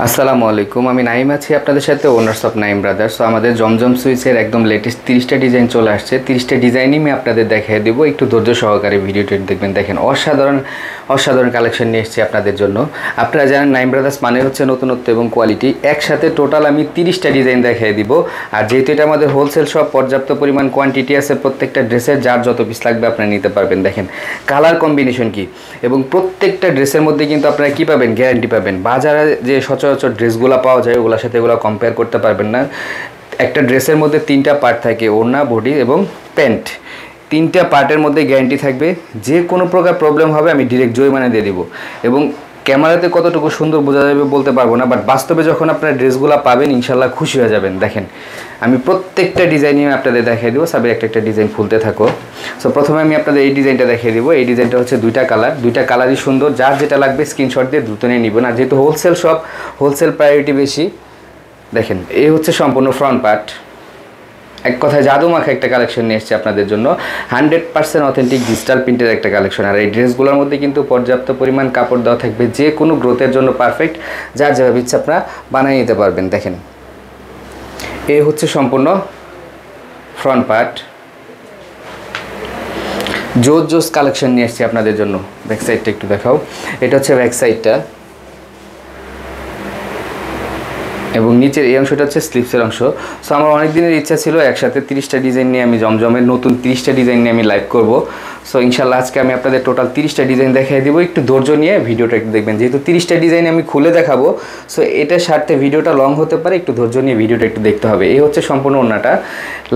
আসসালামু আলাইকুম, আমি নাইম আছি আপনাদের সাথে, owners of Naim brothers. So আমাদের জমজম সুইচের একদম লেটেস্ট 30টা ডিজাইন চলে আসছে। 30টা ডিজাইনই আমি আপনাদের দেখিয়ে দেবো, একটু ধৈর্য সহকারে ভিডিওটি দেখবেন। দেখেন অসাধারণ কালেকশন নিয়ে এসেছি আপনাদের জন্য। আপনারা জানেন নাইম ব্রাদার্স মানে হচ্ছে নতুনত্ব এবং কোয়ালিটি। একসাথে টোটাল আমি 30টা ডিজাইন দেখিয়ে দিব। আর যেহেতু এটা আমাদের হোলসেল শপ, পর্যাপ্ত পরিমাণ কোয়ান্টিটি আছে প্রত্যেকটা ড্রেসের, যার যত পিস লাগবে আপনারা নিতে পারবেন। দেখেন কালার কম্বিনেশন কি, এবং প্রত্যেকটা ড্রেসের মধ্যে কিন্তু আপনারা কী পাবেন, গ্যারান্টি পাবেন। বাজারে যে সচরাচর ড্রেসগুলো পাওয়া যায় ওগুলোর সাথে এগুলো কম্পেয়ার করতে পারবেন না। একটা ড্রেসের মধ্যে 3টা পার্ট থাকে, ওড়না, বডি এবং প্যান্ট। 3টা পার্টের মধ্যে গ্যারান্টি থাকবে। যে কোনো প্রকার প্রবলেম হবে আমি ডিরেক্ট জরিমানা দিয়ে দিব। এবং ক্যামেরাতে কতটুকু সুন্দর বোঝা যাবে বলতে পারবো না, বাট বাস্তবে যখন আপনারা ড্রেসগুলো পাবেন ইনশাল্লাহ খুশি হয়ে যাবেন। দেখেন আমি প্রত্যেকটা ডিজাইনই আপনাদের দেখিয়ে দেবো। সাবির একটা ডিজাইন খুলতে থাকো। সো প্রথমে আমি আপনাদের এই ডিজাইনটা দেখিয়ে দেবো। এই ডিজাইনটা হচ্ছে দুইটা কালারই সুন্দর। যার যেটা লাগবে স্ক্রিনশট দিয়ে দ্রুত নিয়ে নিবেন। আর যেহেতু হোলসেল শপ, হোলসেল প্রায়োরিটি বেশি। দেখেন এই হচ্ছে সম্পূর্ণ ফ্রন্ট পার্ট। এক কথায় জাদুমাখা একটা কালেকশন নিয়ে এসেছে আপনাদের জন্য। 100% অথেন্টিক ডিজিটাল প্রিন্টের একটা কালেকশন। আর এই ড্রেসগুলোর মধ্যে কিন্তু পর্যাপ্ত পরিমাণ কাপড় দেওয়া থাকবে, যে কোনো গ্রোথের জন্য পারফেক্ট। যার যেভাবে ইচ্ছা আপনারা বানিয়ে নিতে পারবেন। দেখেন এই হচ্ছে সম্পূর্ণ ফ্রন্ট পার্ট। জোস কালেকশন নিয়ে এসেছি আপনাদের জন্য। ব্যাক সাইডটা একটু দেখাও। এটা হচ্ছে ব্যাক সাইডটা, এবং নিচের এই অংশটা হচ্ছে স্লিপসের অংশ। সো আমার অনেক দিনের ইচ্ছা ছিল একসাথে 30টা ডিজাইন নিয়ে আমি জমজমের নতুন 30টা ডিজাইন নিয়ে আমি লাইভ করব। সো ইনশাল্লাহ আজকে আমি আপনাদের টোটাল 30টা ডিজাইন দেখিয়ে দেবো। একটু ধৈর্য নিয়ে ভিডিওটা একটু দেখবেন। যেহেতু 30টা ডিজাইন আমি খুলে দেখাবো, সো এটার স্বার্থে ভিডিওটা লং হতে পারে, একটু ধৈর্য নিয়ে ভিডিওটা একটু দেখতে হবে। এই হচ্ছে সম্পূর্ণ ওড়নাটা।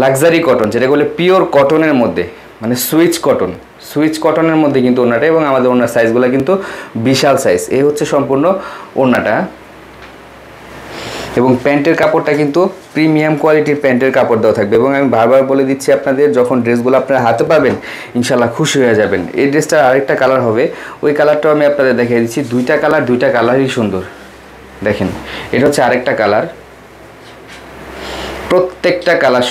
লাক্সারি কটন, যেটা বলে পিওর কটনের মধ্যে, মানে সুইচ কটনের মধ্যে কিন্তু ওড়নাটা। এবং আমাদের ওড়নার সাইজগুলো কিন্তু বিশাল সাইজ। এই হচ্ছে সম্পূর্ণ ওড়নাটা। এবং প্যান্টের কাপড়টা কিন্তু প্রিমিয়াম কোয়ালিটির প্যান্টের কাপড় দেওয়া থাকবে। এবং আমি বারবার বলে দিচ্ছি আপনাদের, যখন ড্রেসগুলো আপনারা হাতে পাবেন ইনশাল্লাহ খুশি হয়ে যাবেন। এই ড্রেসটার আরেকটা কালার হবে, ওই কালারটাও আমি আপনাদের দেখিয়ে দিচ্ছি। দুইটা কালারই সুন্দর। দেখেন এটা হচ্ছে আরেকটা কালার। প্রত্যেকটা কালার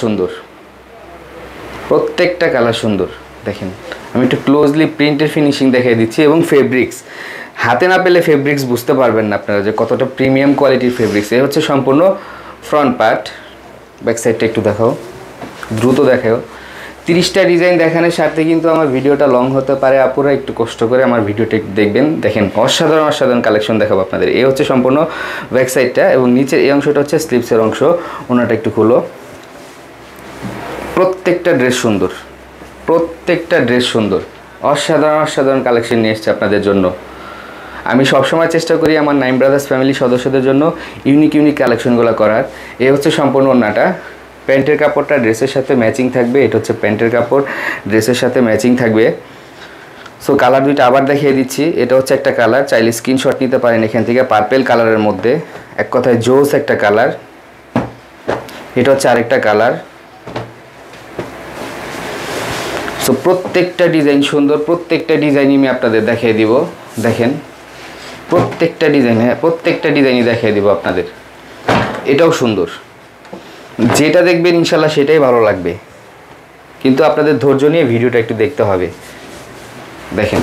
সুন্দর। দেখেন আমি একটু ক্লোজলি প্রিন্টের ফিনিশিং দেখিয়ে দিচ্ছি। এবং ফেব্রিক্স হাতে না পেলে ফেব্রিক্স বুঝতে পারবেন না আপনারা যে কতটা প্রিমিয়াম কোয়ালিটির ফেব্রিক্স। এই হচ্ছে সম্পূর্ণ ফ্রন্ট পার্ট। ব্যাক সাইডটা একটু দেখাও, দ্রুত দেখাও। 30টা ডিজাইন দেখানোর সাথে কিন্তু আমার ভিডিওটা লং হতে পারে। আপুরা একটু কষ্ট করে আমার ভিডিওটা একটু দেখবেন। দেখেন অসাধারণ কালেকশন দেখাবো আপনাদের। এই হচ্ছে সম্পূর্ণ ব্যাক সাইডটা, এবং নিচের এই অংশটা হচ্ছে স্লিপসের অংশ। ওনাটা একটু খুলো। প্রত্যেকটা ড্রেস সুন্দর। অসাধারণ কালেকশন নিয়ে এসছে আপনাদের জন্য। আমি সবসময় চেষ্টা করি আমার নাইম ব্রাদার্স ফ্যামিলি সদস্যদের জন্য ইউনিক কালেকশনগুলো করার। এই হচ্ছে সম্পূর্ণ ওড়নাটা। প্যান্টের কাপড়টা ড্রেসের সাথে ম্যাচিং থাকবে। এটা হচ্ছে প্যান্টের কাপড়, ড্রেসের সাথে ম্যাচিং থাকবে। সো কালার দুইটা আবার দেখিয়ে দিচ্ছি। এটা হচ্ছে একটা কালার, চাইলে স্ক্রিনশট নিতে পারেন এখান থেকে। পার্পেল কালারের মধ্যে, এক কথায় জোস একটা কালার। এটা হচ্ছে আরেকটা কালার। সো প্রত্যেকটা ডিজাইন সুন্দর, প্রত্যেকটা ডিজাইনই আমি আপনাদের দেখিয়ে দিব। দেখেন প্রত্যেকটা ডিজাইনই দেখিয়ে দিব আপনাদের। এটাও সুন্দর, যেটা দেখবেন ইনশাল্লাহ সেটাই ভালো লাগবে, কিন্তু আপনাদের ধৈর্য নিয়ে ভিডিওটা একটু দেখতে হবে। দেখেন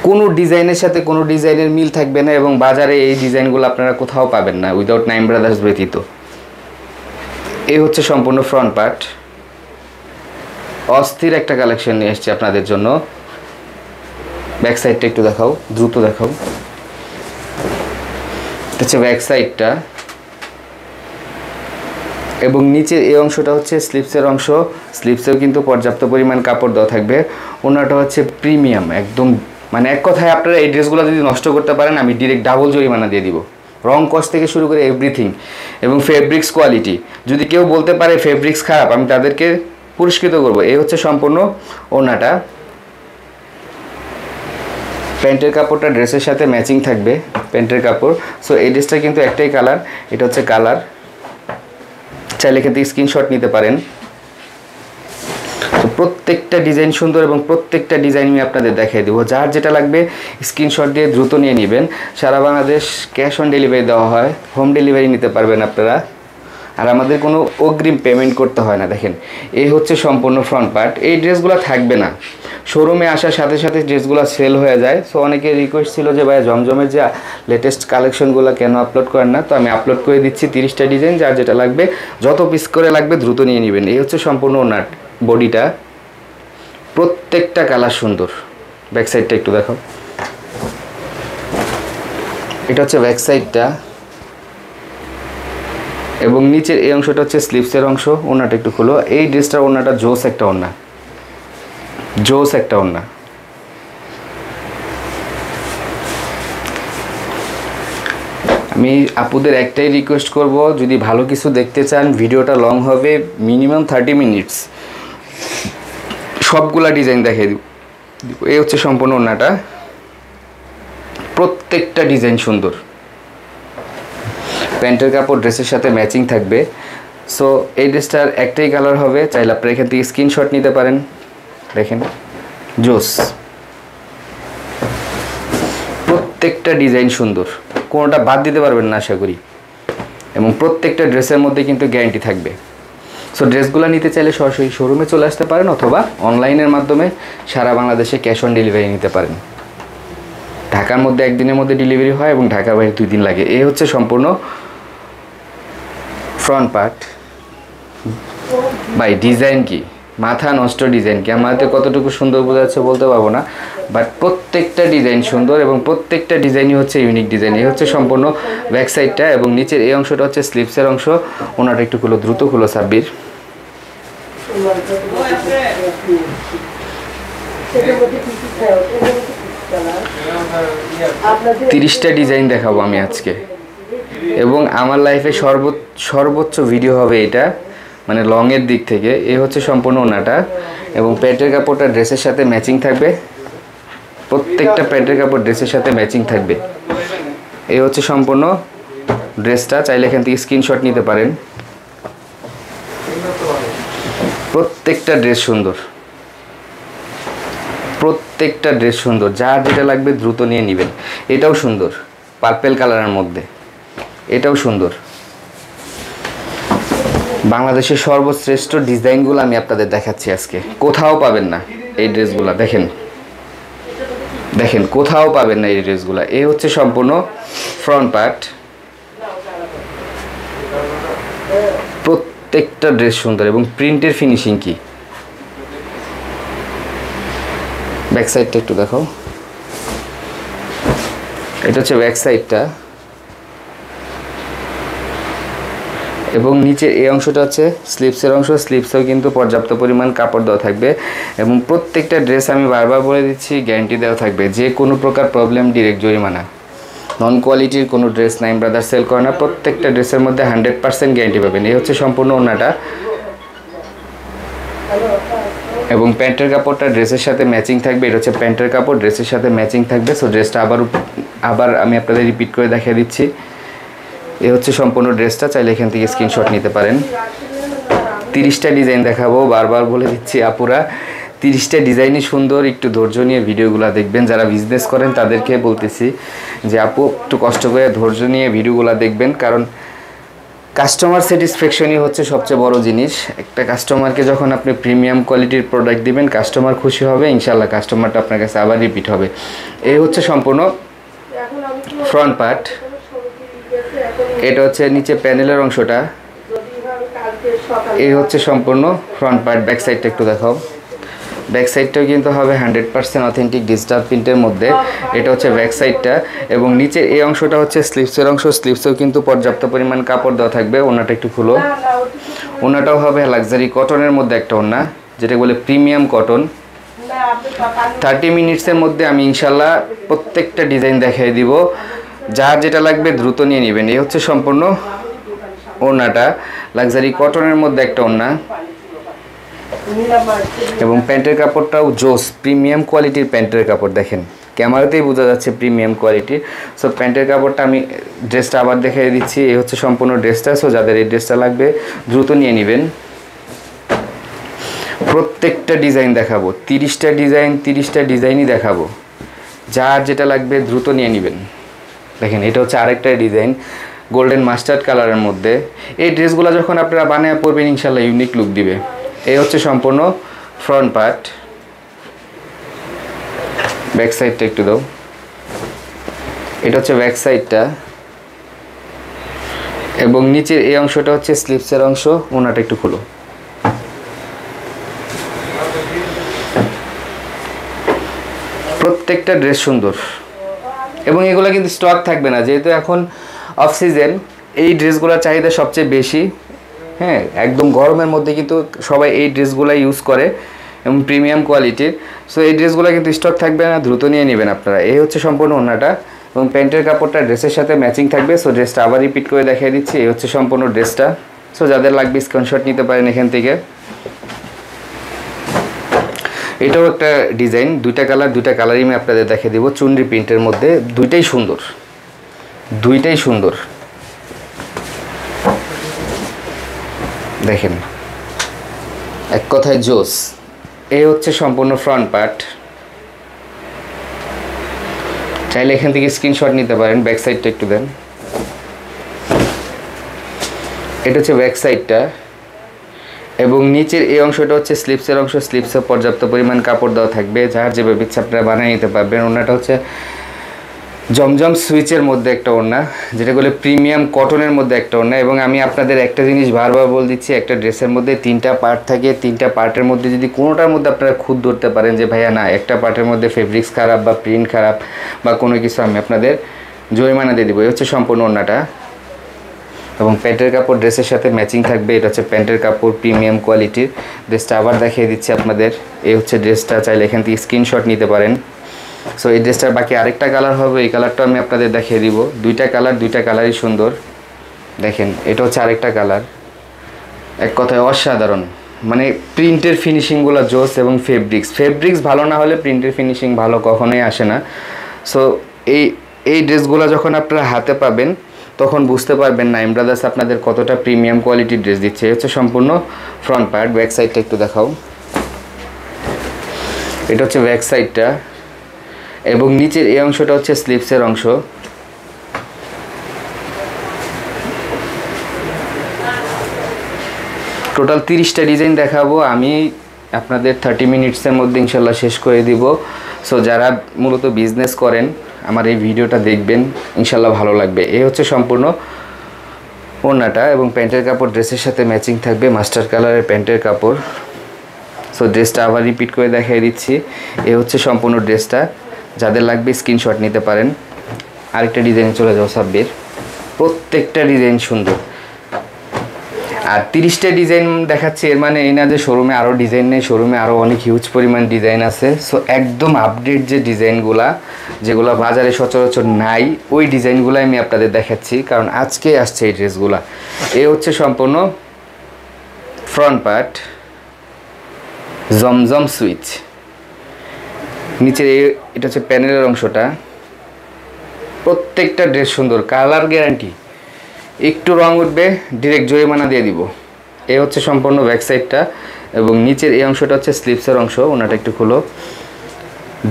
কোনো ডিজাইনের সাথে কোনো ডিজাইনের মিল থাকবে না, এবং বাজারে এই ডিজাইনগুলো আপনারা কোথাও পাবেন না উইদাউট নাইম ব্রাদার্স ব্যতীত। এই হচ্ছে সম্পূর্ণ ফ্রন্ট পার্ট। অস্থির একটা কালেকশন নিয়ে এসেছি আপনাদের জন্য। ব্যাক সাইডটা একটু দেখাও, দ্রুত দেখাও। এটা হচ্ছে ব্যাক সাইডটা, এবং নিচের এই অংশটা হচ্ছে স্লিপসের অংশ। স্লিপসেও কিন্তু পর্যাপ্ত পরিমাণ কাপড় দেওয়া থাকবে। ওনাটা হচ্ছে প্রিমিয়াম একদম, মানে এক কথায় আপনারা এই ড্রেসগুলো যদি নষ্ট করতে পারেন আমি ডিরেক্ট ডাবল জরিমানা দিয়ে দিব। রং কস্ট থেকে শুরু করে এভরিথিং। এবং ফেব্রিক্স কোয়ালিটি, যদি কেউ বলতে পারে ফেব্রিক্স খারাপ, আমি তাদেরকে পুরস্কৃত করব। এই হচ্ছে সম্পূর্ণ ওড়নাটা। প্যান্টের কাপড়টা ড্রেসের সাথে ম্যাচিং থাকবে, প্যান্টের কাপড়। সো এই ড্রেসটা কিন্তু একটাই কালার, এটা হচ্ছে কালার। চাইলে এখান থেকে স্ক্রিনশট নিতে পারেন। তো প্রত্যেকটা ডিজাইন সুন্দর, এবং প্রত্যেকটা ডিজাইন আমি আপনাদের দেখিয়ে দেবো। যার যেটা লাগবে স্ক্রিনশট দিয়ে দ্রুত নিয়ে নেবেন। সারা বাংলাদেশ ক্যাশ অন ডেলিভারি দেওয়া হয়, হোম ডেলিভারি নিতে পারবেন আপনারা। আর আমাদের কোনো অগ্রিম পেমেন্ট করতে হয় না। দেখেন এই হচ্ছে সম্পূর্ণ ফ্রন্ট পার্ট। এই ড্রেসগুলো থাকবে না, শোরুমে আসার সাথে সাথে ড্রেসগুলো সেল হয়ে যায়। সো অনেকে রিকোয়েস্ট ছিল যে ভাই জমজমের যে লেটেস্ট কালেকশনগুলো কেন আপলোড করেন না, তো আমি আপলোড করে দিচ্ছি 30টা ডিজাইন। যার যেটা লাগবে, যত পিস করে লাগবে দ্রুত নিয়ে নেবেন। এই হচ্ছে সম্পূর্ণ ওনার বডিটা, প্রত্যেকটা কালার সুন্দর। ব্যাক সাইডটা একটু দেখো, এটা হচ্ছে ব্যাক সাইডটা এবং নিচের এই অংশটা হচ্ছে স্লিভসের অংশ। ওনাটা একটু খুলো। এই ড্রেসটার ওনাটা জোস একটা ওনা, জোস একটা ওনা। আমি আপুদের একটাই রিকোয়েস্ট করব, যদি ভালো কিছু দেখতে চান ভিডিওটা লং হবে, মিনিমাম 30 মিনিটস, সবগুলা ডিজাইন দেখিয়ে দিব। এই হচ্ছে সম্পূর্ণ ওনাটা, প্রত্যেকটা ডিজাইন সুন্দর। প্যান্টের কাপড় ড্রেসের সাথে ম্যাচিং থাকবে। সো এই ড্রেসটার একটাই কালার হবে, চাইলে আপনি এখান থেকে স্ক্রিনশট নিতে পারেন। দেখেন জোস, প্রত্যেকটা ডিজাইন সুন্দর, কোনোটা বাদ দিতে পারবেন না আশা করি। এবং প্রত্যেকটা ড্রেসের মধ্যে কিন্তু গ্যারান্টি থাকবে। সো ড্রেসগুলো নিতে চাইলে সরাসরি শোরুমে চলে আসতে পারেন, অথবা অনলাইনের মাধ্যমে সারা বাংলাদেশে ক্যাশ অন ডেলিভারি নিতে পারেন। ঢাকার মধ্যে একদিনের মধ্যে ডেলিভারি হয় এবং ঢাকার বাইরে 2 দিন লাগে। এই হচ্ছে সম্পূর্ণ ফ্রন্ট পার্ট। ভাই ডিজাইন কি, মাথা নষ্ট ডিজাইন, ক্যামেরাতে কতটুকু সুন্দর বোঝা যাচ্ছে বলতে পারবো না, বাট প্রত্যেকটা ডিজাইন সুন্দর এবং প্রত্যেকটা ডিজাইনই হচ্ছে ইউনিক ডিজাইন। এই হচ্ছে সম্পূর্ণ ব্যাক সাইডটা এবং নিচের এই অংশটা হচ্ছে স্লিভসের অংশ। ওনাটা একটু খুলো, দ্রুত খুলো সাব্বির। 30টা ডিজাইন দেখাবো আমি আজকে, এবং আমার লাইফে সর্বোচ্চ ভিডিও হবে এটা, মানে লংয়ের দিক থেকে। এই হচ্ছে সম্পূর্ণ ওনাটা এবং প্যান্টের কাপড়টা ড্রেসের সাথে ম্যাচিং থাকবে। প্রত্যেকটা প্যান্টের কাপড় ড্রেসের সাথে ম্যাচিং থাকবে। এই হচ্ছে সম্পূর্ণ ড্রেসটা, চাইলে এখান থেকে স্ক্রিনশট নিতে পারেন। প্রত্যেকটা ড্রেস সুন্দর, প্রত্যেকটা ড্রেস সুন্দর। যার যেটা লাগবে দ্রুত নিয়ে নেবেন। এটাও সুন্দর, পার্পেল কালারের মধ্যে, এটাও সুন্দর। বাংলাদেশের সর্বশ্রেষ্ঠ ডিজাইনগুলো আমি আপনাদের দেখাচ্ছি আজকে, কোথাও পাবেন না এই ড্রেসগুলো। দেখেন দেখেন, কোথাও পাবেন না এই ড্রেসগুলো। এই হচ্ছে সম্পূর্ণ ফ্রন্ট পার্ট, প্রত্যেকটা ড্রেস সুন্দর এবং প্রিন্টের ফিনিশিং কি। ব্যাক সাইডটা একটু দেখো, এটা হচ্ছে ব্যাক সাইডটা এবং নিচের এই অংশটা হচ্ছে স্লিভসের অংশ। স্লিভসেও কিন্তু পর্যাপ্ত পরিমাণ কাপড় দেওয়া থাকবে এবং প্রত্যেকটা ড্রেস আমি বারবার বলে দিচ্ছি গ্যারান্টি দেওয়া থাকবে। যে কোনো প্রকার প্রবলেম ডিরেক্ট জরিমানা। নন কোয়ালিটির কোনো ড্রেস নাইম ব্রাদার্স সেল করে না। প্রত্যেকটা ড্রেসের মধ্যে 100% গ্যারান্টি পাবেন। এই হচ্ছে সম্পূর্ণ ওনাটা এবং প্যান্টের কাপড়টা ড্রেসের সাথে ম্যাচিং থাকবে। এটা হচ্ছে প্যান্টের কাপড়, ড্রেসের সাথে ম্যাচিং থাকবে। সো ড্রেসটা আবার আমি আপনাদের রিপিট করে দেখিয়ে দিচ্ছি। এই হচ্ছে সম্পূর্ণ ড্রেসটা, চাইলে এখান থেকে স্ক্রিনশট নিতে পারেন। 30টা ডিজাইন দেখাবো, বারবার বলে দিচ্ছি আপুরা 30টা ডিজাইনই সুন্দর। একটু ধৈর্য নিয়ে ভিডিওগুলো দেখবেন। যারা বিজনেস করেন তাদেরকে বলতেছি যে আপু একটু কষ্ট করে ধৈর্য নিয়ে ভিডিওগুলো দেখবেন, কারণ কাস্টমার স্যাটিসফ্যাকশনই হচ্ছে সবচেয়ে বড় জিনিস। একটা কাস্টমারকে যখন আপনি প্রিমিয়াম কোয়ালিটির প্রোডাক্ট দিবেন, কাস্টমার খুশি হবে, ইনশাল্লাহ কাস্টমারটা আপনার কাছে আবার রিপিট হবে। এই হচ্ছে সম্পূর্ণ ফ্রন্ট পার্ট। এটা হচ্ছে নিচে প্যানেলের অংশটা। এই হচ্ছে সম্পূর্ণ ফ্রন্ট পার্ট। ব্যাক সাইডটা একটু দেখাও। ব্যাক সাইডটাও কিন্তু হবে 100% অথেন্টিক ডিজিটাল প্রিন্টের মধ্যে। এটা হচ্ছে ব্যাক সাইডটা এবং নিচের এই অংশটা হচ্ছে স্লিভসের অংশ। স্লিভসেও কিন্তু পর্যাপ্ত পরিমাণ কাপড় দেওয়া থাকবে। ওনাটা একটু খুলো। ওনাটাও হবে লাক্সারি কটনের মধ্যে একটা ওনা, যেটা বলে প্রিমিয়াম কটন। 30 মিনিটসের মধ্যে আমি ইনশাল্লাহ প্রত্যেকটা ডিজাইন দেখিয়ে দিব। যার যেটা লাগবে দ্রুত নিয়ে নেবেন। এই হচ্ছে সম্পূর্ণ ওনাটা, লাক্সারি কটনের মধ্যে একটা ওনা এবং প্যান্টের কাপড়টাও জোস, প্রিমিয়াম কোয়ালিটির প্যান্টের কাপড়। দেখেন ক্যামেরাতেই বোঝা যাচ্ছে প্রিমিয়াম কোয়ালিটির। সো প্যান্টের কাপড়টা আমি ড্রেসটা আবার দেখিয়ে দিচ্ছি। এই হচ্ছে সম্পূর্ণ ড্রেসটা। সো যাদের এই ড্রেসটা লাগবে দ্রুত নিয়ে নেবেন। প্রত্যেকটা ডিজাইন দেখাবো, 30টা ডিজাইনই দেখাবো। যার যেটা লাগবে দ্রুত নিয়ে নেবেন। দেখেন এটা হচ্ছে আরেকটা ডিজাইন, গোল্ডেন মাস্টার্ড কালারের মধ্যে। এই ড্রেসগুলো যখন আপনারা বানিয়ে পরবেন ইনশাল্লাহ ইউনিক লুক দিবে। এই হচ্ছে সম্পূর্ণ ফ্রন্ট পার্ট। ব্যাক সাইডটা একটু দাও। এটা হচ্ছে ব্যাক সাইডটা এবং নিচের এই অংশটা হচ্ছে স্লিভসের অংশ। ওনাটা একটু খুলো। প্রত্যেকটা ড্রেস সুন্দর এবং এগুলো কিন্তু স্টক থাকবে না, যেহেতু এখন অফ সিজন। এই ড্রেসগুলোর চাহিদা সবচেয়ে বেশি। হ্যাঁ, একদম গরমের মধ্যে কিন্তু সবাই এই ড্রেসগুলো ইউজ করে এবং প্রিমিয়াম কোয়ালিটির। সো এই ড্রেসগুলো কিন্তু স্টক থাকবে না, দ্রুত নিয়ে নেবেন আপনারা। এই হচ্ছে সম্পূর্ণ ওড়নাটা এবং প্যান্টের কাপড়টা ড্রেসের সাথে ম্যাচিং থাকবে। সো ড্রেসটা আবার রিপিট করে দেখিয়ে দিচ্ছি। এই হচ্ছে সম্পূর্ণ ড্রেসটা। সো যাদের লাগবে স্ক্রিনশট নিতে পারেন এখান থেকে। এটাও একটা ডিজাইন, দুইটা কালারই আমি আপনাদের দেখিয়ে দেবো। চুনরি প্রিন্টের মধ্যে দুইটাই সুন্দর। দেখেন, এক কথায় জোস। এই হচ্ছে সম্পূর্ণ ফ্রন্ট পার্ট। চাইলে এখান থেকে স্ক্রিনশট নিতে পারেন। ব্যাক সাইডটা একটু দেন। এটা হচ্ছে ব্যাক সাইডটা এবং নিচের এই অংশটা হচ্ছে স্লিপসের অংশ। স্লিপসে পর্যাপ্ত পরিমাণ কাপড় দেওয়া থাকবে, যার যেভাবে ইচ্ছা আপনারা বানিয়ে নিতে পারবেন। ওড়নাটা হচ্ছে জমজম সুইচের মধ্যে একটা ওড়না, যেটা বলে প্রিমিয়াম কটনের মধ্যে একটা ওড়না। এবং আমি আপনাদের একটা জিনিস বারবার বলে দিচ্ছি, একটা ড্রেসের মধ্যে 3টা পার্ট থাকে। 3টা পার্টের মধ্যে যদি কোনোটার মধ্যে আপনারা খুদ ধরতে পারেন যে ভাইয়া না, একটা পার্টের মধ্যে ফেব্রিক্স খারাপ বা প্রিন্ট খারাপ বা কোনো কিছু, আমি আপনাদের জরিমানা দিয়ে দেবো। এই হচ্ছে সম্পূর্ণ ওড়নাটা এবং প্যান্টের কাপড় ড্রেসের সাথে ম্যাচিং থাকবে। এটা হচ্ছে প্যান্টের কাপড়, প্রিমিয়াম কোয়ালিটির। ড্রেসটা আবার দেখিয়ে দিচ্ছি আপনাদের। এই হচ্ছে ড্রেসটা, চাইলে এখান থেকে স্ক্রিনশট নিতে পারেন। সো এই ড্রেসটার বাকি আরেকটা কালার হবে, এই কালারটা আমি আপনাদের দেখিয়ে দিব। দুইটা কালারই সুন্দর। দেখেন, এটা হচ্ছে আরেকটা কালার। এক কথায় অসাধারণ, মানে প্রিন্টের ফিনিশিংগুলো জোস এবং ফেব্রিক্স ভালো না হলে প্রিন্টের ফিনিশিং ভালো কখনোই আসে না। সো এই ড্রেসগুলো যখন আপনারা হাতে পাবেন তখন বুঝতে পারবেন নাইম ব্রাদার্স আপনাদের কতটা প্রিমিয়াম কোয়ালিটির ড্রেস দিচ্ছে। এই হচ্ছে সম্পূর্ণ ফ্রন্ট পার্ট। ব্যাক সাইডটা একটু দেখাও। এটা হচ্ছে ব্যাক সাইডটা এবং নিচের এই অংশটা হচ্ছে স্লিভসের অংশ। টোটাল 30টা ডিজাইন দেখাবো আমি আপনাদের 30 মিনিটসের মধ্যে ইনশাল্লাহ শেষ করে দিব। সো যারা মূলত বিজনেস করেন আমার এই ভিডিওটা দেখবেন, ইনশাল্লাহ ভালো লাগবে। এই হচ্ছে সম্পূর্ণ ওড়নাটা এবং প্যান্টের কাপড় ড্রেসের সাথে ম্যাচিং থাকবে, মাস্টার কালারের প্যান্টের কাপড়। সো ড্রেসটা আবার রিপিট করে দেখিয়ে দিচ্ছি। এই হচ্ছে সম্পূর্ণ ড্রেসটা। যাদের লাগবে স্ক্রিনশট নিতে পারেন। আরেকটা ডিজাইনে চলে যাও সাব্বির। প্রত্যেকটা ডিজাইন সুন্দর। আর 30টা ডিজাইন দেখাচ্ছি এর মানে এই না যে শোরুমে আরও ডিজাইন নেই, শোরুমে আরও অনেক হিউজ পরিমাণ ডিজাইন আছে। সো একদম আপডেট যে ডিজাইনগুলা, যেগুলো বাজারে সচরাচর নাই, ওই ডিজাইনগুলো আমি আপনাদের দেখাচ্ছি, কারণ আজকে আসছে এই ড্রেসগুলা। এই হচ্ছে সম্পূর্ণ ফ্রন্ট পার্ট, জমজম সুইচ। নিচের এটা হচ্ছে প্যানেলের অংশটা। প্রত্যেকটা ড্রেস সুন্দর, কালার গ্যারান্টি। একটু রং উঠবে ডিরেক্ট জরিমানা দিয়ে দিব। এই হচ্ছে সম্পূর্ণ ব্যাক সাইডটা এবং নিচের এই অংশটা হচ্ছে স্লিভসের অংশ। ওনাটা একটু খুলো।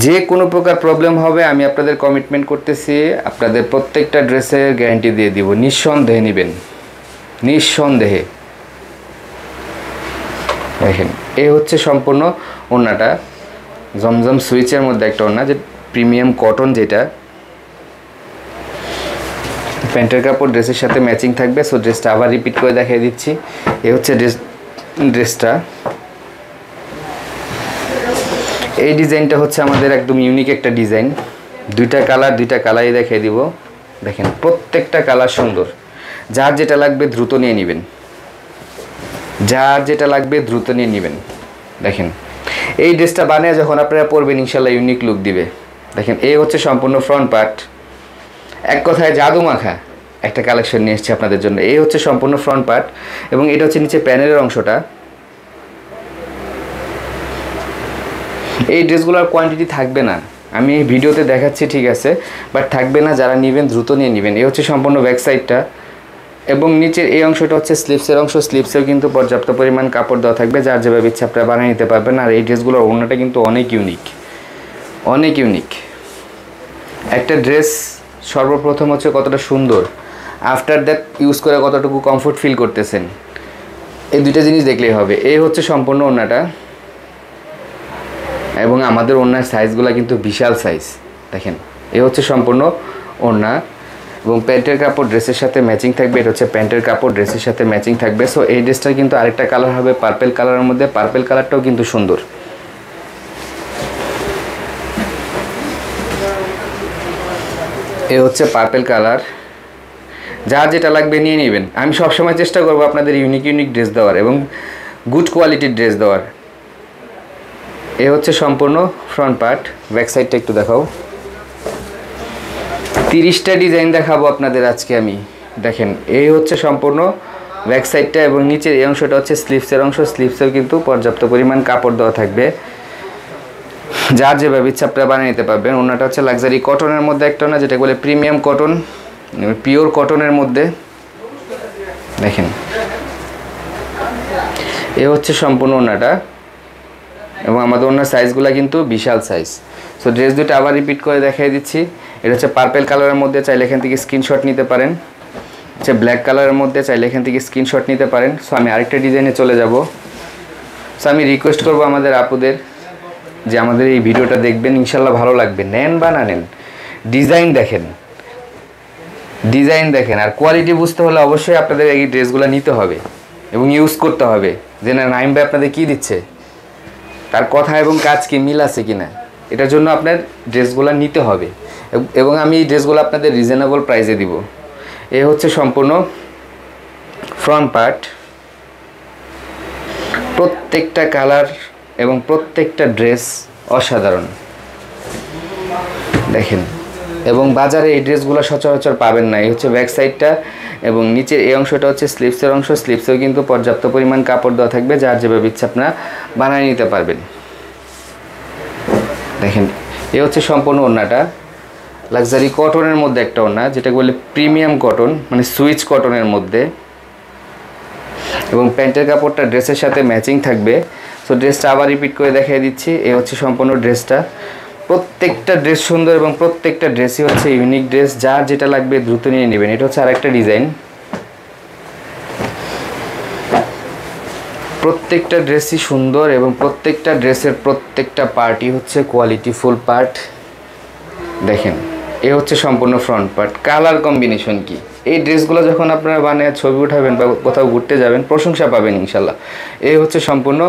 যে কোনো প্রকার প্রবলেম হবে আমি আপনাদের কমিটমেন্ট করতেছি, আপনাদের প্রত্যেকটা ড্রেসের গ্যারান্টি দিয়ে দিব। নিঃসন্দেহে নেবেন, নিঃসন্দেহে। দেখেন, এই হচ্ছে সম্পূর্ণ ওড়নাটা, জমজম সুইচের মধ্যে একটা ওড়না, যে প্রিমিয়াম কটন, যেটা প্যান্টের কাপড় ড্রেসের সাথে ম্যাচিং থাকবে। সো ড্রেসটা আবার রিপিট করে দেখিয়ে দিচ্ছি। এই হচ্ছে ড্রেসটা। এই ডিজাইনটা হচ্ছে আমাদের একদম ইউনিক একটা ডিজাইন। দুইটা কালারই দেখিয়ে দিব। দেখেন, প্রত্যেকটা কালার সুন্দর। যার যেটা লাগবে দ্রুত নিয়ে নেবেন। দেখেন, এই ড্রেসটা বানিয়ে যখন আপনারা পরবেন ইনশাল্লাহ ইউনিক লুক দিবে। দেখেন, এই হচ্ছে সম্পূর্ণ ফ্রন্ট পার্ট। এক কথায় জাদু মাখা একটা কালেকশন নিয়ে এসেছি আপনাদের জন্য। এই হচ্ছে সম্পূর্ণ ফ্রন্ট পার্ট এবং এটা হচ্ছে নিচে প্যানেলের অংশটা। এই ড্রেসগুলোর কোয়ান্টিটি থাকবে না, আমি এই ভিডিওতে দেখাচ্ছি ঠিক আছে, বাট থাকবে না। যারা নেবেন দ্রুত নিয়ে নেবেন। এই হচ্ছে সম্পূর্ণ ব্যাক সাইডটা এবং নিচের এই অংশটা হচ্ছে স্লিভসের অংশ। স্লিভসেও কিন্তু পর্যাপ্ত পরিমাণ কাপড় দেওয়া থাকবে, যার যেভাবে ইচ্ছা আপনারা বানিয়ে নিতে পারবেন। আর এই ড্রেসগুলোর ওড়নাটা কিন্তু অনেক ইউনিক। একটা ড্রেস সর্বপ্রথম হচ্ছে কতটা সুন্দর, আফটার দ্যাট ইউজ করে কতটুকু কমফোর্ট ফিল করতেছেন, এই দুইটা জিনিস দেখলেই হবে। এই হচ্ছে সম্পূর্ণ ওড়নাটা, এবং আমাদের ওড়নার সাইজগুলো কিন্তু বিশাল সাইজ। দেখেন, এই হচ্ছে সম্পূর্ণ ওড়না, এবং প্যান্টের কাপড় ড্রেসের সাথে ম্যাচিং থাকবে। এটা হচ্ছে প্যান্টের কাপড় ড্রেসের সাথে ম্যাচিং থাকবে। সো এই ড্রেসটার কিন্তু আরেকটা কালার হবে পার্পেল কালারের মধ্যে। পার্পেল কালারটাও কিন্তু সুন্দর। এ হচ্ছে পার্পেল কালার, যার যেটা লাগবে নিয়ে নেবেন। আমি সবসময় চেষ্টা করবো আপনাদের ইউনিক ইউনিক ড্রেস দেওয়ার এবং গুড কোয়ালিটির ড্রেস দেওয়ার। এ হচ্ছে সম্পূর্ণ ফ্রন্ট পার্ট। ব্যাক সাইডটা একটু দেখাও। 30টা ডিজাইন দেখাবো আপনাদের আজকে আমি। দেখেন, এই হচ্ছে সম্পূর্ণ ব্যাক সাইডটা, এবং নিচের এই অংশটা হচ্ছে স্লিভসের অংশ। স্লিভসেও কিন্তু পর্যাপ্ত পরিমাণ কাপড় দেওয়া থাকবে, যার যেভাবে ইচ্ছা আপনারা বানিয়ে নিতে পারবেন। ওনাটা হচ্ছে লাক্সারি কটনের মধ্যে একটা না, যেটা বলে প্রিমিয়াম কটন, পিওর কটনের মধ্যে। দেখেন, এ হচ্ছে সম্পূর্ণ ওনাটা, এবং আমাদের ওনার সাইজগুলো কিন্তু বিশাল সাইজ। সো ড্রেস দুটো আবার রিপিট করে দেখাই দিচ্ছি। এটা হচ্ছে পার্পেল কালারের মধ্যে, চাইলে এখান থেকে স্ক্রিনশট নিতে পারেন। হচ্ছে ব্ল্যাক কালারের মধ্যে, চাইলে এখান থেকে স্ক্রিনশট নিতে পারেন। সো আমি আরেকটা ডিজাইনে চলে যাব। সো আমি রিকোয়েস্ট করবো আমাদের আপুদের যে আমাদের এই ভিডিওটা দেখবেন, ইনশাল্লাহ ভালো লাগবে। নেন বা না নেন, ডিজাইন দেখেন, ডিজাইন দেখেন, আর কোয়ালিটি বুঝতে হলে অবশ্যই আপনাদের এই ড্রেসগুলো নিতে হবে এবং ইউজ করতে হবে, যে না নাইম ভাই আপনাদের কী দিচ্ছে, তার কথা এবং কাজ কি মিল আছে কি না। এটার জন্য আপনার ড্রেসগুলো নিতে হবে, এবং আমি এই ড্রেসগুলো আপনাদের রিজনেবল প্রাইসে দিব। এ হচ্ছে সম্পূর্ণ ফ্রন্ট পার্ট। প্রত্যেকটা কালার এবং প্রত্যেকটা ড্রেস অসাধারণ। দেখেন, এবং বাজারে এই ড্রেসগুলো সচরাচর পাবেন না। এই হচ্ছে ব্যাক সাইডটা, এবং নিচের এই অংশটা হচ্ছে স্লিভসের অংশ। স্লিভসেও কিন্তু পর্যাপ্ত পরিমাণ কাপড় দেওয়া থাকবে, যার যেভাবে ইচ্ছা আপনারা বানিয়ে নিতে পারবেন। দেখেন, এ হচ্ছে সম্পূর্ণ ওড়নাটা, লাক্সারি কটনের মধ্যে একটা ওড়না, যেটা বলে প্রিমিয়াম কটন, মানে সুইচ কটনের মধ্যে, এবং প্যান্টের কাপড়টা ড্রেসের সাথে ম্যাচিং থাকবে। সো ড্রেসটা আবার রিপিট করে দেখিয়ে দিচ্ছি। এই হচ্ছে সম্পূর্ণ ড্রেসটা। প্রত্যেকটা ড্রেস সুন্দর, এবং প্রত্যেকটা ড্রেসই হচ্ছে ইউনিক ড্রেস। যার যেটা লাগবে দ্রুত নিয়ে নেবেন। এটা হচ্ছে আরেকটা ডিজাইন। প্রত্যেকটা ড্রেসই সুন্দর, এবং প্রত্যেকটা ড্রেসের প্রত্যেকটা পার্টই হচ্ছে কোয়ালিটিফুল পার্ট। দেখেন, এ হচ্ছে সম্পূর্ণ ফ্রন্ট পার্ট। কালার কম্বিনেশন কি! এই ড্রেসগুলো যখন আপনারা বানিয়ে ছবি উঠাবেন বা কোথাও ঘুরতে যাবেন, প্রশংসা পাবেন ইনশাল্লাহ। এই হচ্ছে সম্পূর্ণ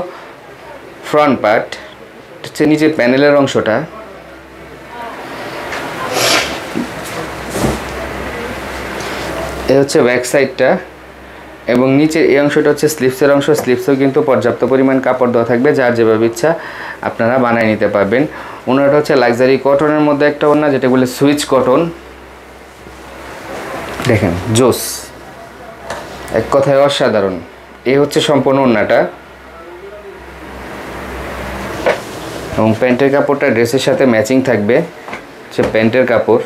ফ্রন্ট পার্ট। হচ্ছে নিচে প্যানেলের অংশটা। এ হচ্ছে ব্যাক সাইডটা, এবং নিচের এই অংশটা হচ্ছে স্লিভসের অংশ। স্লিভসেও কিন্তু পর্যাপ্ত পরিমাণ কাপড় দেওয়া থাকবে, যার যেভাবে ইচ্ছা আপনারা বানিয়ে নিতে পারবেন। ওনাটা হচ্ছে লাক্সারি কটনের মধ্যে একটা ওড়না, যেটা বলে সুইচ কটন। দেখেন, জোস, এক কথায় অসাধারণ। এই হচ্ছে সম্পূর্ণ ওড়নাটা, এবং প্যান্টের কাপড়টা ড্রেসের সাথে ম্যাচিং থাকবে। সে প্যান্টের কাপড়,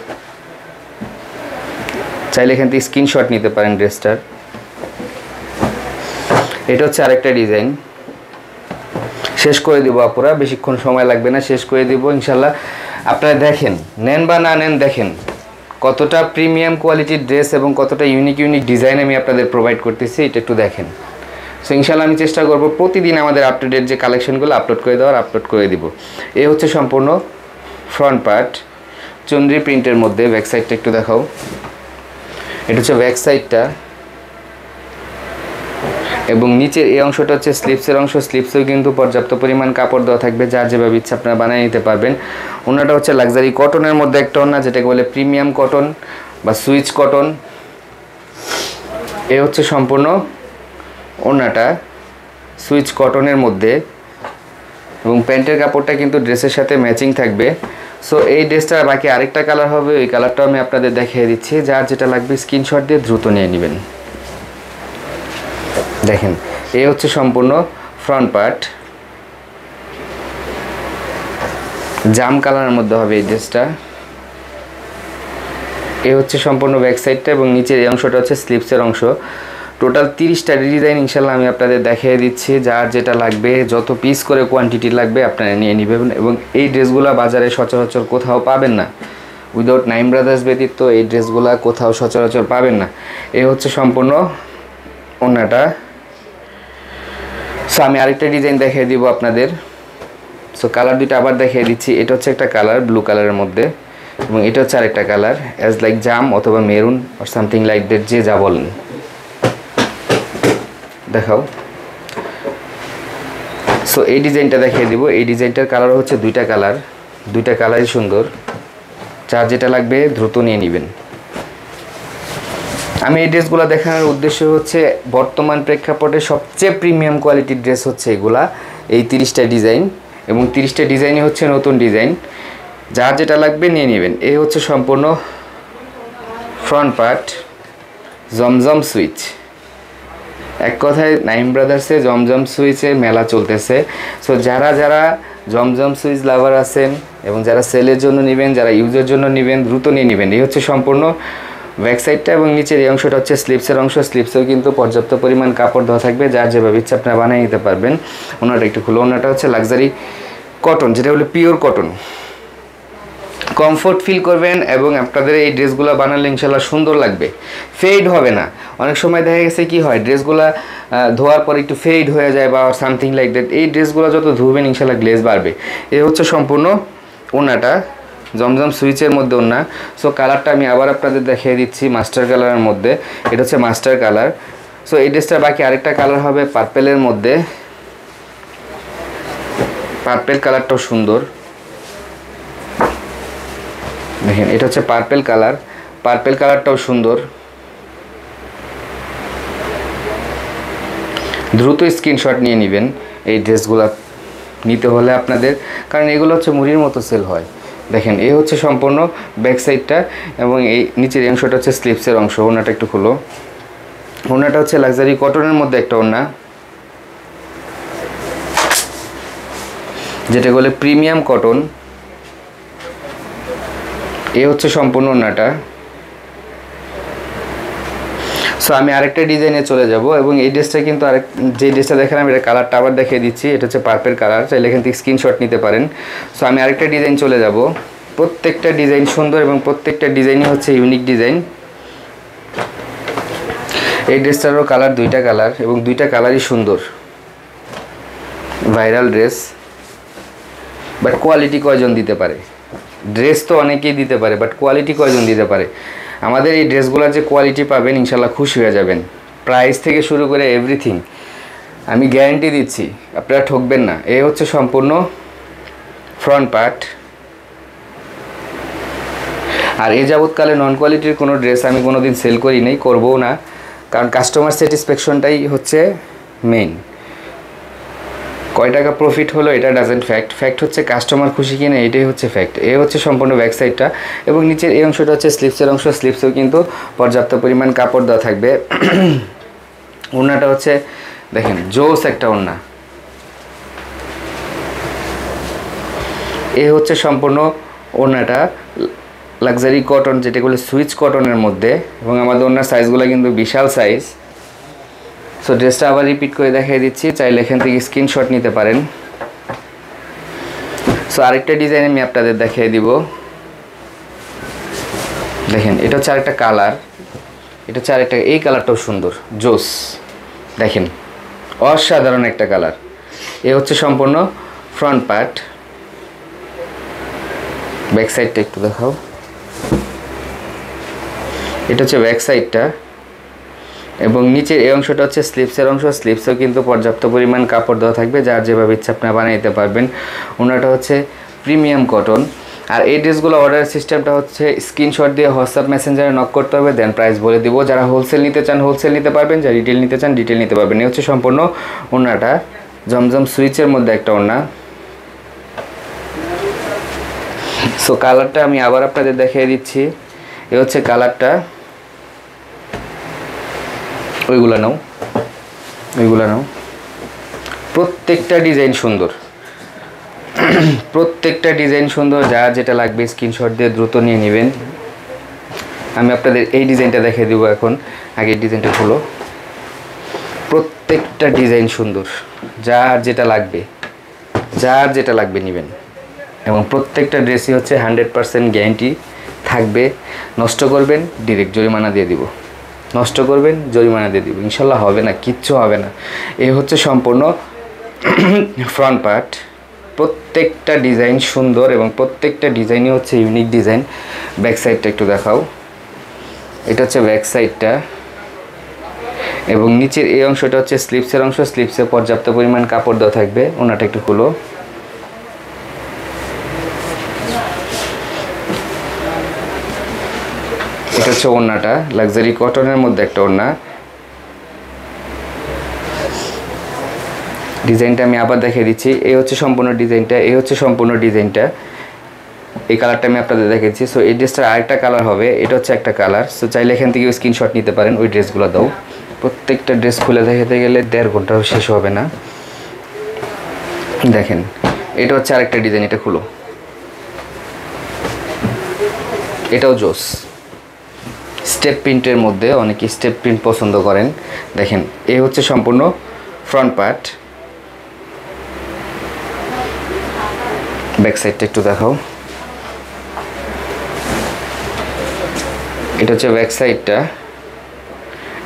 চাইলে এখান থেকে স্ক্রিনশট নিতে পারেন ড্রেসটার। এটা হচ্ছে আরেকটা ডিজাইন। শেষ করে দিব আপুরা, বেশিক্ষণ সময় লাগবে না, শেষ করে দিব ইনশাল্লাহ। আপনারা দেখেন, নেন বা না নেন, দেখেন কতটা প্রিমিয়াম কোয়ালিটির ড্রেস এবং কতটা ইউনিক ইউনিক ডিজাইন আমি আপনাদের প্রোভাইড করতেছি, এটা একটু দেখেন। সো ইনশাল্লাহ আমি চেষ্টা করব প্রতিদিন আমাদের আপডেটেড যে কালেকশনগুলো আপলোড করে দেওয়ার, আপলোড করে দিব। এই হচ্ছে সম্পূর্ণ ফ্রন্ট পার্ট, চন্দ্রি প্রিন্টের মধ্যে। ব্যাক সাইডটা একটু দেখাও। এটা হচ্ছে ব্যাক সাইডটা, এবং নিচের এই অংশটা হচ্ছে স্লিভসের অংশ। স্লিভসেও কিন্তু পর্যাপ্ত পরিমাণ কাপড় দেওয়া থাকবে, যার যেভাবে ইচ্ছা আপনারা বানিয়ে নিতে পারবেন। ওনাটা হচ্ছে লাক্সারি কটনের মধ্যে একটা ওড়না, যেটাকে বলে প্রিমিয়াম কটন বা সুইচ কটন। এ হচ্ছে সম্পূর্ণ ওড়নাটা, সুইচ কটনের মধ্যে, এবং প্যান্টের কাপড়টা কিন্তু ড্রেসের সাথে ম্যাচিং থাকবে। সো এই ড্রেসটার বাকি আরেকটা কালার হবে, ওই কালারটাও আমি আপনাদের দেখিয়ে দিচ্ছি। যার যেটা লাগবে স্ক্রিনশট দিয়ে দ্রুত নিয়ে নেবেন। দেখেন, এই হচ্ছে সম্পূর্ণ ফ্রন্ট পার্ট, জাম কালারের মধ্যে হবে এই ড্রেসটা। এই হচ্ছে সম্পূর্ণ ব্যাক সাইডটা, এবং নিচের এই অংশটা হচ্ছে স্লিভসের অংশ। টোটাল 30টা ডিজাইন ইনশাল্লাহ আমি আপনাদের দেখিয়ে দিচ্ছি। যার যেটা লাগবে, যত পিস করে কোয়ান্টিটি লাগবে আপনারা নিয়ে নেবেন, এবং এই ড্রেসগুলো বাজারে সচরাচর কোথাও পাবেন না। উইদাউট নাইম ব্রাদার্স ব্যতীত এই ড্রেসগুলো কোথাও সচরাচর পাবেন না। এই হচ্ছে সম্পূর্ণ ওড়নাটা। সো আমি আরেকটা ডিজাইন দেখিয়ে দিব আপনাদের। সো কালার দুইটা আবার দেখিয়ে দিচ্ছি। এটা হচ্ছে একটা কালার ব্লু কালারের মধ্যে, এবং এটা হচ্ছে আরেকটা কালার অ্যাজ লাইক জাম অথবা maroon or something like that, যে যা বলেন। দেখাও। সো এই ডিজাইনটা দেখিয়ে দিব। এই ডিজাইনটার কালার হচ্ছে দুইটা কালারই সুন্দর। যার যেটা লাগবে দ্রুত নিয়ে নেবেন। আমি এই ড্রেসগুলো দেখানোর উদ্দেশ্য হচ্ছে বর্তমান প্রেক্ষাপটে সবচেয়ে প্রিমিয়াম কোয়ালিটির ড্রেস হচ্ছে এগুলা, এই 30টা ডিজাইন, এবং 30টা ডিজাইনই হচ্ছে নতুন ডিজাইন। যার যেটা লাগবে নিয়ে নেবেন। এই হচ্ছে সম্পূর্ণ ফ্রন্ট পার্ট, জমজম সুইচ। এক কথায় নাইম ব্রাদার্সে জমজম সুইচে মেলা চলতেছে। সো যারা যারা জমজম সুইচ লাভার আছেন এবং যারা সেলের জন্য নেবেন, যারা ইউজের জন্য নেবেন, দ্রুত নিয়ে নেবেন। এই হচ্ছে সম্পূর্ণ ব্যাক সাইডটা, এবং নিচের এই অংশটা হচ্ছে স্লিপসের অংশ। স্লিপসেও কিন্তু পর্যাপ্ত পরিমাণ কাপড় দেওয়া থাকবে, যার যেভাবে ইচ্ছা আপনারা বানিয়ে নিতে পারবেন। ওনাটা একটু খুলো। ওনাটা হচ্ছে লাক্সারি কটন, যেটা হলো পিওর কটন। কমফোর্ট ফিল করবেন, এবং আপনাদের এই ড্রেসগুলো বানালে ইনশাল্লাহ সুন্দর লাগবে, ফেড হবে না। অনেক সময় দেখা গেছে কি হয়, ড্রেসগুলো ধোয়ার পর একটু ফেড হয়ে যায় বা সামথিং লাইক দ্যাট। এই ড্রেসগুলো যত ধুবেন ইনশাল্লাহ গ্লেজ বাড়বে। এই হচ্ছে সম্পূর্ণ ওনাটা, জমজম সুইচের মধ্যে ওনা। সো কালারটা আমি আবার আপনাদের দেখিয়ে দিচ্ছি, মাস্টার কালারের মধ্যে। এটা হচ্ছে মাস্টার কালার। সো এই ড্রেসটার বাকি আরেকটা কালার হবে পার্পেলের মধ্যে। পার্পেল কালারটাও সুন্দর, দেখেন। এটা হচ্ছে পার্পেল কালার, পার্পেল কালারটাও সুন্দর। দ্রুত স্ক্রিনশট নিয়ে নেবেন এই ড্রেসগুলো নিতে হলে আপনাদের, কারণ এগুলো হচ্ছে মুড়ির মতো সেল হয়। দেখেন, এই হচ্ছে সম্পূর্ণ ব্যাক সাইডটা, এবং এই নিচের অংশটা হচ্ছে স্লিপসের অংশ। ওনাটা একটু খুলো। ওনাটা হচ্ছে লাক্সারি কটনের মধ্যে একটা ওনা, যেটা বলে প্রিমিয়াম কটন। এই হচ্ছে সম্পূর্ণ ওনাটা। সো আমি আরেকটা ডিজাইনে চলে যাব, এবং এই ড্রেসটা কিন্তু যে ড্রেসটা দেখালাম এটা কালারটা আবার দেখিয়ে দিচ্ছি। এটা হচ্ছে পার্পেল কালার, চাইলে এখান থেকে স্ক্রিনশট নিতে পারেন। সো আমি আরেকটা ডিজাইন চলে যাব। প্রত্যেকটা ডিজাইন সুন্দর, এবং প্রত্যেকটা ডিজাইনই হচ্ছে ইউনিক ডিজাইন। এই ড্রেসটারও কালার দুইটা কালার, এবং দুইটা কালারই সুন্দর। ভাইরাল ড্রেস, বাট কোয়ালিটি কয়জন দিতে পারে? ড্রেস তো অনেকেই দিতে পারে, বাট কোয়ালিটি কয়জন দিতে পারে? আমাদের এই ড্রেসগুলোর যে কোয়ালিটি পাবেন ইনশাল্লাহ খুশি হয়ে যাবেন। প্রাইস থেকে শুরু করে এভরিথিং আমি গ্যারান্টি দিচ্ছি, আপনারা ঠকবেন না। এই হচ্ছে সম্পূর্ণ ফ্রন্ট পার্ট। আর এই যাবৎকালে নন কোয়ালিটির কোনো ড্রেস আমি কোনো দিন সেল করি নাই, করবও না, কারণ কাস্টমার স্যাটিসফ্যাকশনটাই হচ্ছে মেইন। কয় টাকা প্রফিট হলো এটা ডাজেন্ট ফ্যাক্ট, ফ্যাক্ট হচ্ছে কাস্টমার খুশি কিনা, এটাই হচ্ছে ফ্যাক্ট। এই হচ্ছে সম্পূর্ণ ব্যাক সাইডটা, এবং নিচের এই অংশটা হচ্ছে স্লিপসের অংশ। স্লিপসেও কিন্তু পর্যাপ্ত পরিমাণ কাপড় দেওয়া থাকবে। ওড়নাটা হচ্ছে দেখেন জোস একটা ওড়না। এই হচ্ছে সম্পূর্ণ ওড়নাটা, লাক্সারি কটন, যেটাগুলো সুইচ কটনের মধ্যে, এবং আমাদের ওড়নার সাইজগুলো কিন্তু বিশাল সাইজ। সো ড্রেসটা আবার রিপিট করে দেখিয়ে দিচ্ছি, চাইলে এখান থেকে স্ক্রিনশট নিতে পারেন। সো আরেকটা ডিজাইন আমি আপনাদের দেখিয়ে দিব। দেখেন, এটা হচ্ছে আরেকটা কালার, এটা হচ্ছে আরেকটা, এই কালারটাও সুন্দর, জোস। দেখেন, অসাধারণ একটা কালার। এ হচ্ছে সম্পূর্ণ ফ্রন্ট পার্ট। ব্যাক সাইডটা একটু দেখাও। এটা হচ্ছে ব্যাক সাইডটা, এবং নিচের এই অংশটা হচ্ছে স্লিপসের অংশ। স্লিপসেও কিন্তু পর্যাপ্ত পরিমাণ কাপড় দেওয়া থাকবে, যার যেভাবে ইচ্ছা আপনারা বানিয়ে দিতে পারবেন। ওনাটা হচ্ছে প্রিমিয়াম কটন। আর এই ড্রেসগুলো অর্ডার সিস্টেমটা হচ্ছে স্ক্রিনশট দিয়ে হোয়াটসঅ্যাপ মেসেঞ্জারে নক করতে হবে, দেন প্রাইস বলে দিব। যারা হোলসেল নিতে চান হোলসেল নিতে পারবেন, যারা রিটেল নিতে চান রিটেল নিতে পারবেন। এই হচ্ছে সম্পূর্ণ ওনাটা, জমজম সুইচের মধ্যে একটা ওনা। সো কালারটা আমি আবার আপনাদের দেখিয়ে দিচ্ছি। এ হচ্ছে কালারটা, ওইগুলো নাও, ওইগুলো নাও। প্রত্যেকটা ডিজাইন সুন্দর, প্রত্যেকটা ডিজাইন সুন্দর। যার যেটা লাগবে স্ক্রিনশট দিয়ে দ্রুত নিয়ে নেবেন। আমি আপনাদের এই ডিজাইনটা দেখিয়ে দিব এখন। আগের ডিজাইনটা হলো, প্রত্যেকটা ডিজাইন সুন্দর। যার যেটা লাগবে, যার যেটা লাগবে নেবেন। এবং প্রত্যেকটা ড্রেসই হচ্ছে 100% গ্যারান্টি থাকবে, নষ্ট করবেন ডিরেক্ট জরিমানা দিয়ে দিব, নষ্ট করবেন জরিমানা দিয়ে দিব, ইনশাল্লাহ হবে না, কিচ্ছু হবে না। এই হচ্ছে সম্পূর্ণ ফ্রন্ট পার্ট। প্রত্যেকটা ডিজাইন সুন্দর এবং প্রত্যেকটা ডিজাইনই হচ্ছে ইউনিক ডিজাইন। ব্যাক সাইডটা একটু দেখাও, এটা হচ্ছে ব্যাক সাইডটা এবং নিচের এই অংশটা হচ্ছে স্লিপসের অংশ। স্লিপসে পর্যাপ্ত পরিমাণ কাপড় দেওয়া থাকবে। ওনাটা একটু খুলো, এটা হচ্ছে ওড়নাটা, লাক্সারি কটনের মধ্যে একটা ওড়না। ডিজাইনটা আমি আবার দেখিয়ে দিচ্ছি। এই হচ্ছে সম্পূর্ণ ডিজাইনটা, এই হচ্ছে সম্পূর্ণ ডিজাইনটা। এই কালারটা আমি আপনাদের দেখিয়েছি। সো এই ড্রেসটার আরেকটা কালার হবে, এটা হচ্ছে একটা কালার। সো চাইলে এখান থেকে স্ক্রিনশট নিতে পারেন, ওই ড্রেসগুলো দাও। প্রত্যেকটা ড্রেস খুলে দেখাতে গেলে 1.5 ঘন্টাও শেষ হবে না। দেখেন এটা হচ্ছে আরেকটা ডিজাইন, এটা খুলো, এটাও জোস। স্টেপ প্রিন্টের মধ্যে অনেকে স্টেপ প্রিন্ট পছন্দ করেন। দেখেন এই হচ্ছে সম্পূর্ণ ফ্রন্ট পার্ট। ব্যাক সাইডটা একটু দেখাও, এটা হচ্ছে ব্যাক সাইডটা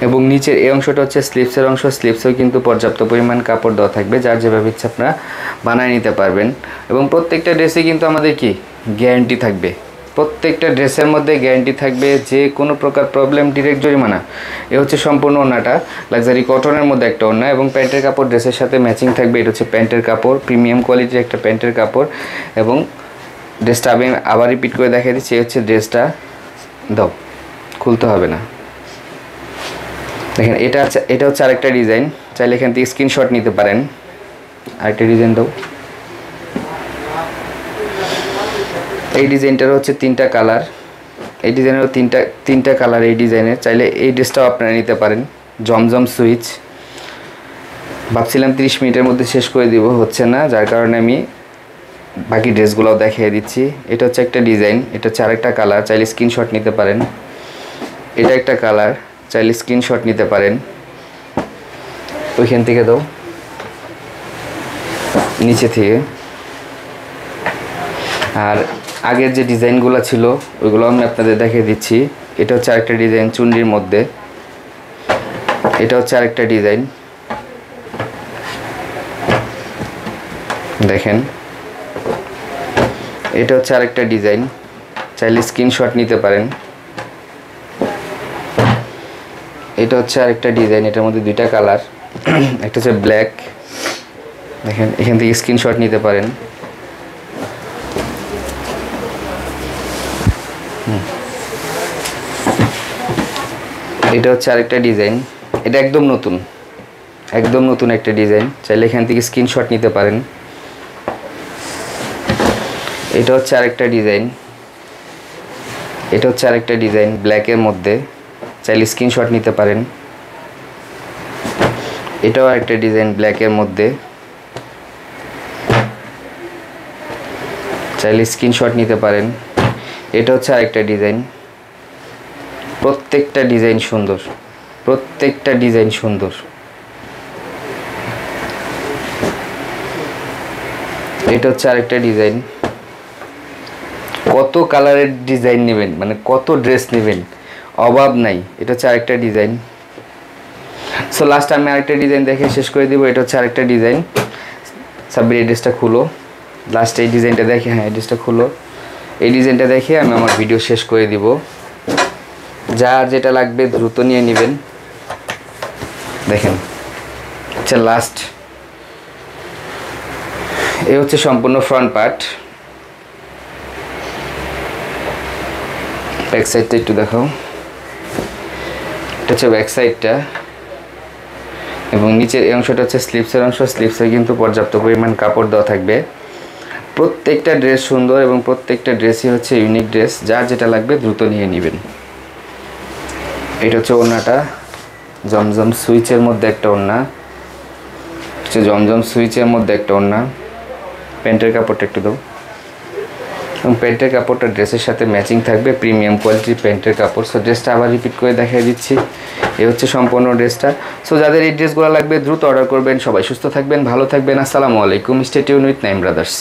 এবং নিচের এই অংশটা হচ্ছে স্লিপসের অংশ। স্লিপসেও কিন্তু পর্যাপ্ত পরিমাণ কাপড় দেওয়া থাকবে, যার যেভাবে ইচ্ছা আপনারা বানিয়ে নিতে পারবেন। এবং প্রত্যেকটা ড্রেসে কিন্তু আমাদের কি গ্যারান্টি থাকবে, প্রত্যেকটা ড্রেসের মধ্যে গ্যারান্টি থাকবে। যে কোনো প্রকার প্রবলেম ডিরেক্ট জরিমানা। এ হচ্ছে সম্পূর্ণ ওড়নাটা, লাক্সারি কটনের মধ্যে একটা ওড়না এবং প্যান্টের কাপড় ড্রেসের সাথে ম্যাচিং থাকবে। এটা হচ্ছে প্যান্টের কাপড়, প্রিমিয়াম কোয়ালিটির একটা প্যান্টের কাপড়। এবং ড্রেসটা আমি আবার রিপিট করে দেখিয়ে দিচ্ছি। এই হচ্ছে ড্রেসটা, দাও, খুলতে হবে না। দেখেন এটা হচ্ছে আরেকটা ডিজাইন, চাইলে এখান থেকে স্ক্রিনশট নিতে পারেন। আরেকটা ডিজাইন দাও। এই ডিজাইনটার হচ্ছে 3টা কালার, এই ডিজাইনেরও তিনটা কালার। এই ডিজাইনের চাইলে এই ড্রেসটাও আপনারা নিতে পারেন। জমজম সুইচ। ভাবছিলাম 30 মিনিটের মধ্যে শেষ করে দিব, হচ্ছে না, যার কারণে আমি বাকি ড্রেসগুলোও দেখিয়ে দিচ্ছি। এটা হচ্ছে একটা ডিজাইন, এটা হচ্ছে আরেকটা কালার, চাইলে স্ক্রিনশট নিতে পারেন। এটা একটা কালার, চাইলে স্ক্রিনশট নিতে পারেন। ওইখান থেকে দাও, নিচে থেকে। আর আগের যে ডিজাইনগুলো ছিল ওইগুলো আমি আপনাদের দেখিয়ে দিচ্ছি। এটা হচ্ছে আরেকটা ডিজাইন চুন্ডির মধ্যে, এটা হচ্ছে আরেকটা ডিজাইন। দেখেন এটা হচ্ছে আরেকটা ডিজাইন, চাইলে স্ক্রিনশট নিতে পারেন। এটা হচ্ছে আরেকটা ডিজাইন, এটার মধ্যে 2টা কালার, একটা হচ্ছে ব্ল্যাক। দেখেন এখান থেকে স্ক্রিনশট নিতে পারেন। এটা হচ্ছে আরেকটা ডিজাইন, এটা একদম নতুন, একদম নতুন একটা ডিজাইন, চাইলে এখান থেকে স্ক্রিনশট নিতে পারেন। এটা হচ্ছে আরেকটা ডিজাইন, এটা হচ্ছে আরেকটা ডিজাইন ব্ল্যাকের মধ্যে, চাইলে স্ক্রিনশট নিতে পারেন। এটাও আরেকটা ডিজাইন ব্ল্যাকের মধ্যে, চাইলে স্ক্রিনশট নিতে পারেন। এটা হচ্ছে আরেকটা ডিজাইন। প্রত্যেকটা ডিজাইন সুন্দর, প্রত্যেকটা ডিজাইন সুন্দর। এটা হচ্ছে আরেকটা ডিজাইন। কত কালারের ডিজাইন নেবেন, মানে কত ড্রেস নেবেন, অভাব নাই। এটা হচ্ছে আরেকটা ডিজাইন। সো লাস্ট আমি আরেকটা ডিজাইন দেখে শেষ করে দিব। এটা হচ্ছে আরেকটা ডিজাইন। সাব্বির এই ড্রেসটা খুলো, লাস্ট এই ডিজাইনটা দেখে, হ্যাঁ এই ড্রেসটা খুলো। এই ডিজাইনটা দেখে আমি আমার ভিডিও শেষ করে দিব। যার যেটা লাগবে দ্রুত নিয়ে নেবেন। দেখেন আচ্ছা, লাস্ট এই হচ্ছে সম্পূর্ণ ফ্রন্ট পার্ট। ব্যাক সাইডটা একটু দেখাও, এটা হচ্ছে ব্যাক সাইডটা এবং নিচের এই অংশটা হচ্ছে স্লিপসের অংশ। স্লিপসে কিন্তু পর্যাপ্ত পরিমাণ কাপড় দেওয়া থাকবে। প্রত্যেকটা ড্রেস সুন্দর এবং প্রত্যেকটা ড্রেসই হচ্ছে ইউনিক ড্রেস। যার যেটা লাগবে দ্রুত নিয়ে নেবেন। এটা হচ্ছে ওড়নাটা, জমজম সুইচের মধ্যে একটা ওড়না, হচ্ছে জমজম সুইচের মধ্যে একটা ওড়না। প্যান্টের কাপড়টা একটু দাও এবং প্যান্টের কাপড়টা ড্রেসের সাথে ম্যাচিং থাকবে, প্রিমিয়াম কোয়ালিটির প্যান্টের কাপড়। সো ড্রেসটা আবার রিপিট করে দেখিয়ে দিচ্ছি। এই হচ্ছে সম্পূর্ণ ড্রেসটা। সো যাদের এই ড্রেসগুলো লাগবে দ্রুত অর্ডার করবেন। সবাই সুস্থ থাকবেন, ভালো থাকবেন। আসসালামু আলাইকুম। Stay tune with Naim brothers.